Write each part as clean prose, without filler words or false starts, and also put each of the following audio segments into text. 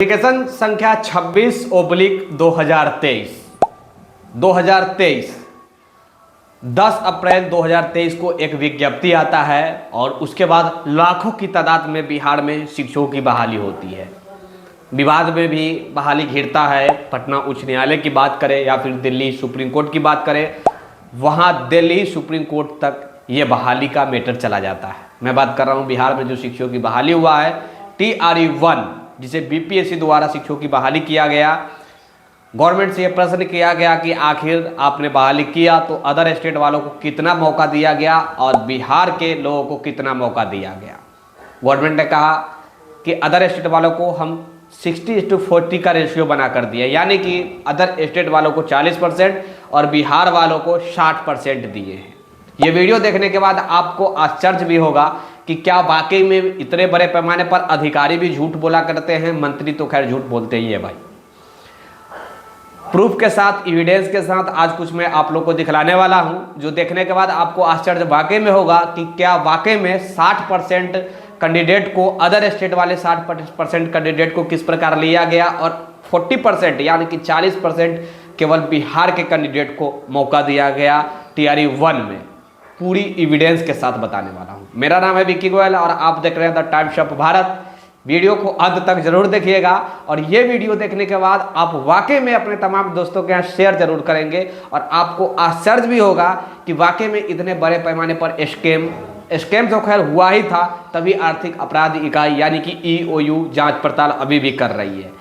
Application संख्या 26/2023 10 अप्रैल 2023 को एक विज्ञप्ति आता है और उसके बाद लाखों की तादाद में बिहार में शिक्षकों की बहाली होती है। विवाद में भी बहाली घिरता है। पटना उच्च न्यायालय की बात करें या फिर दिल्ली सुप्रीम कोर्ट की बात करें, वहाँ दिल्ली सुप्रीम कोर्ट तक ये बहाली का मैटर चला जाता है। मैं बात कर रहा हूँ बिहार में जो शिक्षकों की बहाली हुआ है TRE-1, जिसे BPSC द्वारा शिक्षकों की बहाली किया गया। गवर्नमेंट से ये प्रश्न किया गया कि आखिर आपने बहाली किया तो अदर स्टेट वालों को कितना मौका दिया गया और बिहार के लोगों को कितना मौका दिया गया। गवर्नमेंट ने कहा कि अदर स्टेट वालों को हम 60:40 का रेशियो बना कर दिया, यानी कि अदर स्टेट वालों को 40% और बिहार वालों को 60% दिए हैं। ये वीडियो देखने के बाद आपको आश्चर्य भी होगा कि क्या वाकई में इतने बड़े पैमाने पर अधिकारी भी झूठ बोला करते हैं। मंत्री तो खैर झूठ बोलते ही है भाई। प्रूफ के साथ, एविडेंस के साथ आज कुछ मैं आप लोग को दिखलाने वाला हूं, जो देखने के बाद आपको आश्चर्य वाकई में होगा कि क्या वाकई में 60% कैंडिडेट को, अदर स्टेट वाले 60% कैंडिडेट को किस प्रकार लिया गया और 40% यानी कि 40% केवल बिहार के कैंडिडेट को मौका दिया गया TRE-1 में। पूरी एविडेंस के साथ बताने वाला हूं। मेरा नाम है विक्की गोयल और आप देख रहे हैं the times of Bharat. Video को अंत तक जरूर देखिएगा और ये वीडियो देखने के बाद आप वाकई में अपने तमाम दोस्तों के यहाँ शेयर जरूर करेंगे और आपको आश्चर्य भी होगा कि वाकई में इतने बड़े पैमाने पर स्कैम तो खैर हुआ ही था, तभी आर्थिक अपराध इकाई यानी कि EOU जांच पड़ताल अभी भी कर रही है।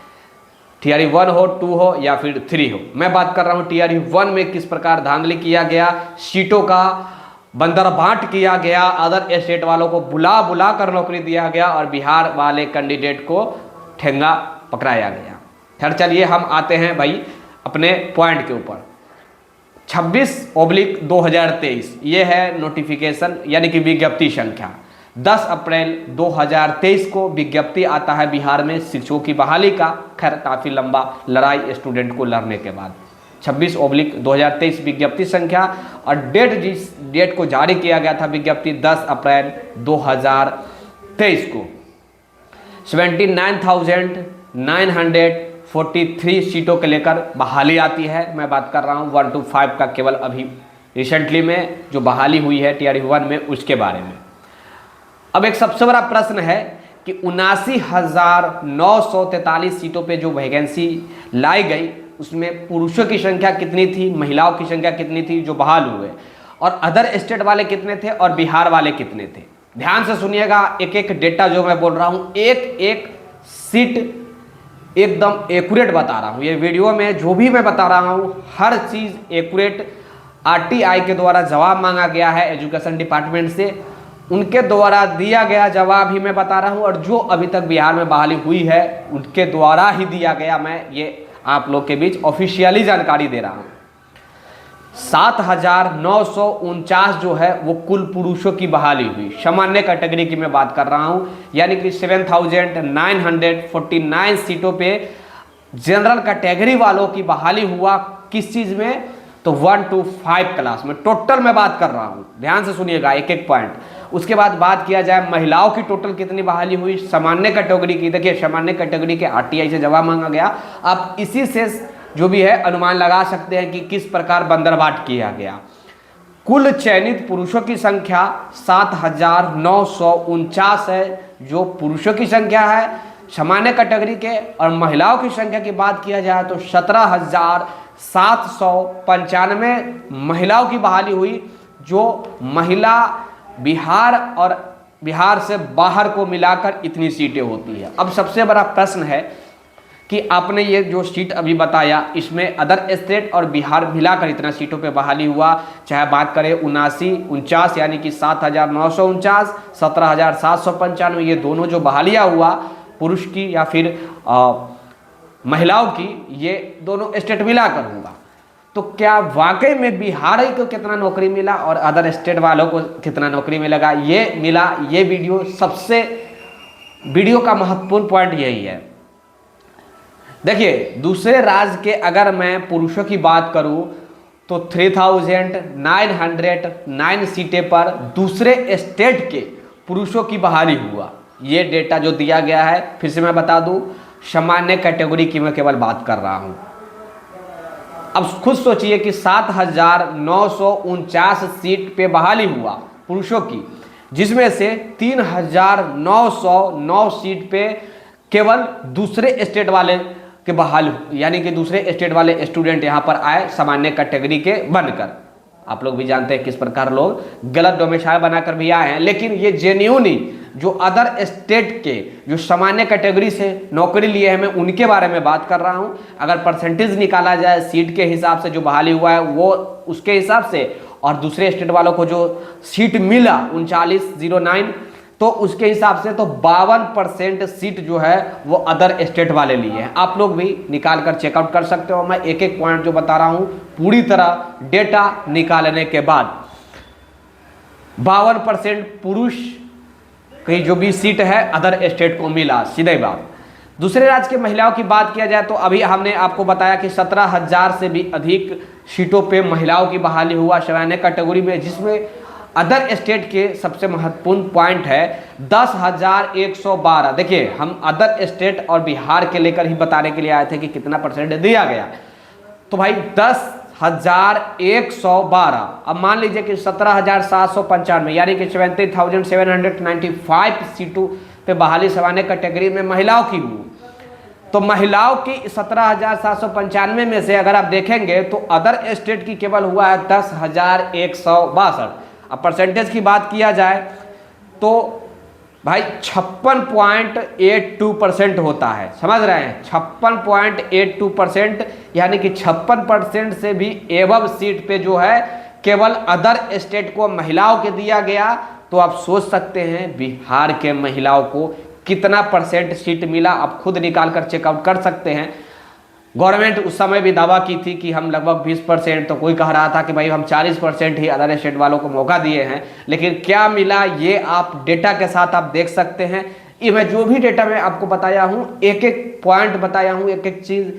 TRE-1 हो, 2 हो या फिर 3 हो। मैं बात कर रहा हूँ TRE-1 में किस प्रकार धांधली किया गया, सीटों का बंदरबांट किया गया, अदर स्टेट वालों को बुला कर नौकरी दिया गया और बिहार वाले कैंडिडेट को ठेंगा पकड़ाया गया। खैर चलिए हम आते हैं भाई अपने पॉइंट के ऊपर। 26/2023 ये है नोटिफिकेशन यानी कि विज्ञप्ति संख्या। 10 अप्रैल 2023 को विज्ञप्ति आता है बिहार में शिक्षकों की बहाली का। खैर काफ़ी लंबा लड़ाई स्टूडेंट को लड़ने के बाद 26/2023 विज्ञप्ति संख्या और जिस डेट को जारी किया गया था विज्ञप्ति 10 अप्रैल 2023 को 79,943 सीटों के लेकर बहाली आती है। मैं बात कर रहा हूँ 1 to 5 का, केवल अभी रिसेंटली में जो बहाली हुई है TRE-1 में उसके बारे में। अब एक सबसे बड़ा प्रश्न है कि 79,943 सीटों पे जो वैकेंसी लाई गई उसमें पुरुषों की संख्या कितनी थी, महिलाओं की संख्या कितनी थी जो बहाल हुए, और अदर स्टेट वाले कितने थे और बिहार वाले कितने थे। ध्यान से सुनिएगा, एक एक डेटा जो मैं बोल रहा हूँ, एक एक सीट एकदम एक्यूरेट बता रहा हूँ। ये वीडियो में जो भी मैं बता रहा हूँ हर चीज़ एक्यूरेट RTI के द्वारा जवाब मांगा गया है एजुकेशन डिपार्टमेंट से, उनके द्वारा दिया गया जवाब ही मैं बता रहा हूँ और जो अभी तक बिहार में बहाली हुई है उनके द्वारा ही दिया गया। मैं ये आप लोग के बीच ऑफिशियली जानकारी दे रहा हूँ। 7,949 जो है वो कुल पुरुषों की बहाली हुई। सामान्य कैटेगरी की मैं बात कर रहा हूँ, यानी कि 7,949 सीटों पे जनरल कैटेगरी वालों की बहाली हुआ। किस चीज़ में? तो 1 to 5 क्लास में टोटल मैं बात कर रहा हूँ। ध्यान से सुनिएगा एक एक पॉइंट। उसके बाद बात किया जाए महिलाओं की टोटल कितनी बहाली हुई, सामान्य कैटेगरी की। देखिए सामान्य कैटेगरी के RTI से जवाब मांगा गया। आप इसी से जो भी है अनुमान लगा सकते हैं कि किस प्रकार बंदरबांट किया गया। कुल चयनित पुरुषों की संख्या 7,949 है जो पुरुषों की संख्या है सामान्य कैटेगरी के, और महिलाओं की संख्या की बात किया जाए तो 17,795 महिलाओं की बहाली हुई, जो महिला बिहार और बिहार से बाहर को मिलाकर इतनी सीटें होती है। अब सबसे बड़ा प्रश्न है कि आपने ये जो सीट अभी बताया इसमें अदर स्टेट और बिहार मिलाकर इतना सीटों पे बहाली हुआ, चाहे बात करें 79-49 यानी कि 7,949, 17,795, ये दोनों जो बहालियाँ हुआ पुरुष की या फिर महिलाओं की, ये दोनों स्टेट मिलाकर होगा। तो क्या वाकई में बिहार को कितना नौकरी मिला और अदर स्टेट वालों को कितना नौकरी मिलेगा, ये मिला। ये वीडियो का महत्वपूर्ण पॉइंट यही है। देखिए दूसरे राज्य के अगर मैं पुरुषों की बात करूं तो 3,909 सीटें पर दूसरे स्टेट के पुरुषों की बहाली हुआ। ये डेटा जो दिया गया है फिर से मैं बता दूं सामान्य कैटेगरी की मैं केवल बात कर रहा हूं। अब खुद सोचिए कि 7,949 सीट पे बहाली हुआ पुरुषों की, जिसमें से 3,909 सीट पे केवल दूसरे स्टेट वाले के बहाल, यानी कि दूसरे स्टेट वाले स्टूडेंट यहां पर आए सामान्य कैटेगरी के बनकर। आप लोग भी जानते हैं किस प्रकार लोग गलत डोमिसाइल बनाकर भी आए हैं, लेकिन ये जेन्युइनली जो अदर स्टेट के जो सामान्य कैटेगरी से नौकरी लिए हैं, मैं उनके बारे में बात कर रहा हूं। अगर परसेंटेज निकाला जाए सीट के हिसाब से जो बहाली हुआ है वो उसके हिसाब से, और दूसरे स्टेट वालों को जो सीट मिला 3909, तो उसके हिसाब से तो 52% सीट जो है वो अदर स्टेट वाले लिए हैं। आप लोग भी निकाल कर चेकआउट कर सकते हो। मैं एक एक पॉइंट जो बता रहा हूं पूरी तरह डेटा निकालने के बाद 52% पुरुष की जो भी सीट है अदर स्टेट को मिला, सीधे बात। दूसरे राज्य के महिलाओं की बात किया जाए तो अभी हमने आपको बताया कि 17,000 से भी अधिक सीटों पे महिलाओं की बहाली हुआ सामान्य कैटेगरी में, जिसमें अदर स्टेट के सबसे महत्वपूर्ण पॉइंट है 10,112। देखिए, हम अदर स्टेट और बिहार के लेकर ही बताने के लिए आए थे कि कितना परसेंट दिया गया, तो भाई 10,112। अब मान लीजिए कि 17,795 यानी कि 70,795 सीटों पे बहाली सामान्य कैटेगरी में महिलाओं की हुई, तो महिलाओं की 17,795 में से अगर आप देखेंगे तो अदर स्टेट की केवल हुआ है 10,162। अब परसेंटेज की बात किया जाए तो भाई 56.82% होता है, समझ रहे हैं, 56.82%, यानी कि 56% से भी एबव सीट पे जो है केवल अदर स्टेट को महिलाओं के दिया गया। तो आप सोच सकते हैं बिहार के महिलाओं को कितना परसेंट सीट मिला, आप खुद निकाल कर चेकआउट कर सकते हैं। गवर्नमेंट उस समय भी दावा की थी कि हम लगभग 20%, तो कोई कह रहा था कि भाई हम 40% ही अदर स्टेट वालों को मौका दिए हैं, लेकिन क्या मिला ये आप डेटा के साथ आप देख सकते हैं। ये मैं जो भी डेटा मैं आपको बताया हूँ, एक एक पॉइंट बताया हूँ, एक एक चीज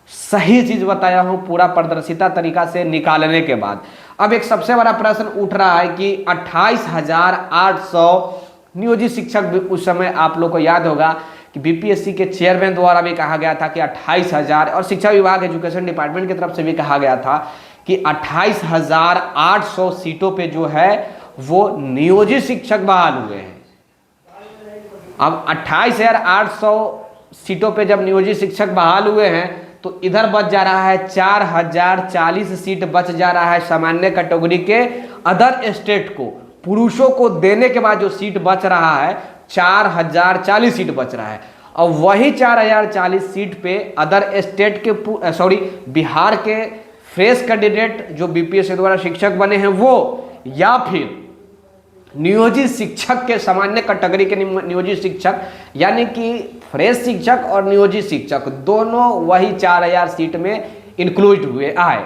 सही चीज बताया हूँ पूरा पारदर्शिता तरीका से निकालने के बाद। अब एक सबसे बड़ा प्रश्न उठ रहा है कि 28,800 नियोजित शिक्षक भी उस समय आप लोग को याद होगा कि बीपीएससी के चेयरमैन द्वारा भी कहा गया था कि 28,000, और शिक्षा विभाग एजुकेशन डिपार्टमेंट की तरफ से भी कहा गया था कि 28,800 सीटों पे जो है वो नियोजित शिक्षक बहाल हुए हैं। अब 28,800 सीटों पे जब नियोजित शिक्षक बहाल हुए हैं तो इधर बच जा रहा है 4,040 सीट बच जा रहा है सामान्य कैटेगरी के अदर स्टेट को। पुरुषों को देने के बाद जो सीट बच रहा है 4,040 सीट बच रहा है, और वही 4,040 सीट पे अदर स्टेट के बिहार के फ्रेश कैंडिडेट जो बीपीएससी द्वारा शिक्षक बने हैं वो, या फिर नियोजित शिक्षक के सामान्य कैटेगरी के नियोजित शिक्षक, यानी कि फ्रेश शिक्षक और नियोजित शिक्षक दोनों वही 4,000 सीट में इंक्लूड हुए आए।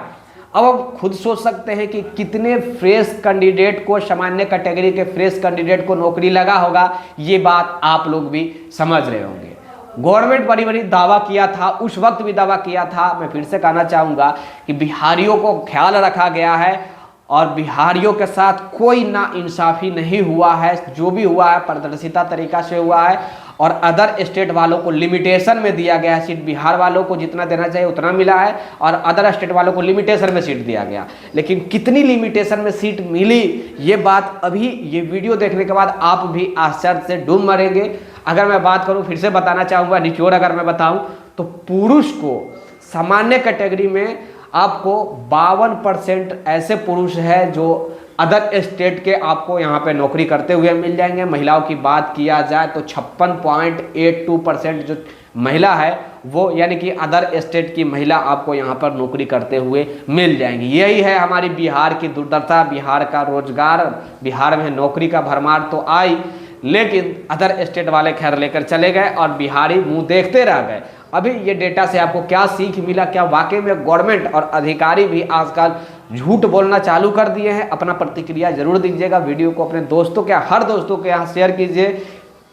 अब आप खुद सोच सकते हैं कि कितने फ्रेश कैंडिडेट को, सामान्य कैटेगरी के फ्रेश कैंडिडेट को नौकरी लगा होगा, ये बात आप लोग भी समझ रहे होंगे। गवर्नमेंट बड़ी बड़ी दावा किया था, उस वक्त भी दावा किया था, मैं फिर से कहना चाहूँगा कि बिहारियों को ख्याल रखा गया है और बिहारियों के साथ कोई ना इंसाफी नहीं हुआ है। जो भी हुआ है पारदर्शिता तरीका से हुआ है, और अदर स्टेट वालों को लिमिटेशन में दिया गया है सीट। बिहार वालों को जितना देना चाहिए उतना मिला है और अदर स्टेट वालों को लिमिटेशन में सीट दिया गया। लेकिन कितनी लिमिटेशन में सीट मिली, ये बात अभी ये वीडियो देखने के बाद आप भी आश्चर्य से डूब मरेंगे। अगर मैं बात करूं, फिर से बताना चाहूँगा, निचोड़ अगर मैं बताऊं तो पुरुष को सामान्य कैटेगरी में आपको 52% ऐसे पुरुष है जो अदर स्टेट के आपको यहाँ पे नौकरी करते हुए मिल जाएंगे। महिलाओं की बात किया जाए तो 56.82% जो महिला है वो, यानी कि अदर स्टेट की महिला आपको यहाँ पर नौकरी करते हुए मिल जाएंगी। यही है हमारी बिहार की दुर्दशा, बिहार का रोजगार, बिहार में नौकरी का भरमार तो आई, लेकिन अदर स्टेट वाले खैर लेकर चले गए और बिहारी मुंह देखते रह गए। अभी ये डेटा से आपको क्या सीख मिला, क्या वाकई में गवर्नमेंट और अधिकारी भी आजकल झूठ बोलना चालू कर दिए हैं? अपना प्रतिक्रिया जरूर दीजिएगा। वीडियो को अपने दोस्तों के, हर दोस्तों के यहाँ शेयर कीजिए।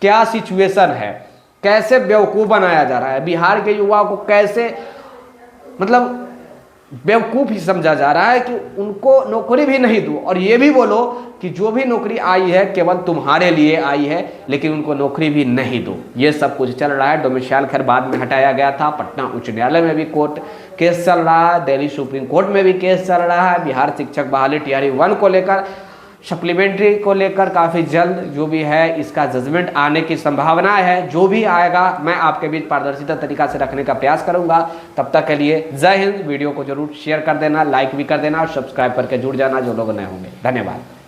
क्या सिचुएशन है, कैसे बेवकूफ़ बनाया जा रहा है, बिहार के युवाओं को कैसे, मतलब बेवकूफ़ ही समझा जा रहा है कि उनको नौकरी भी नहीं दो, और ये भी बोलो कि जो भी नौकरी आई है केवल तुम्हारे लिए आई है, लेकिन उनको नौकरी भी नहीं दो। ये सब कुछ चल रहा है। डोमिसाइल खैर बाद में हटाया गया था। पटना उच्च न्यायालय में भी कोर्ट केस चल रहा है, दिल्ली सुप्रीम कोर्ट में भी केस चल रहा है। बिहार शिक्षक बहाली टीआरई 1 को लेकर, सप्लीमेंट्री को लेकर काफ़ी जल्द जो भी है इसका जजमेंट आने की संभावना है। जो भी आएगा मैं आपके बीच पारदर्शिता तरीका से रखने का प्रयास करूंगा। तब तक के लिए जय हिंद। वीडियो को जरूर शेयर कर देना, लाइक भी कर देना और सब्सक्राइब करके जुड़ जाना जो लोग नए होंगे। धन्यवाद।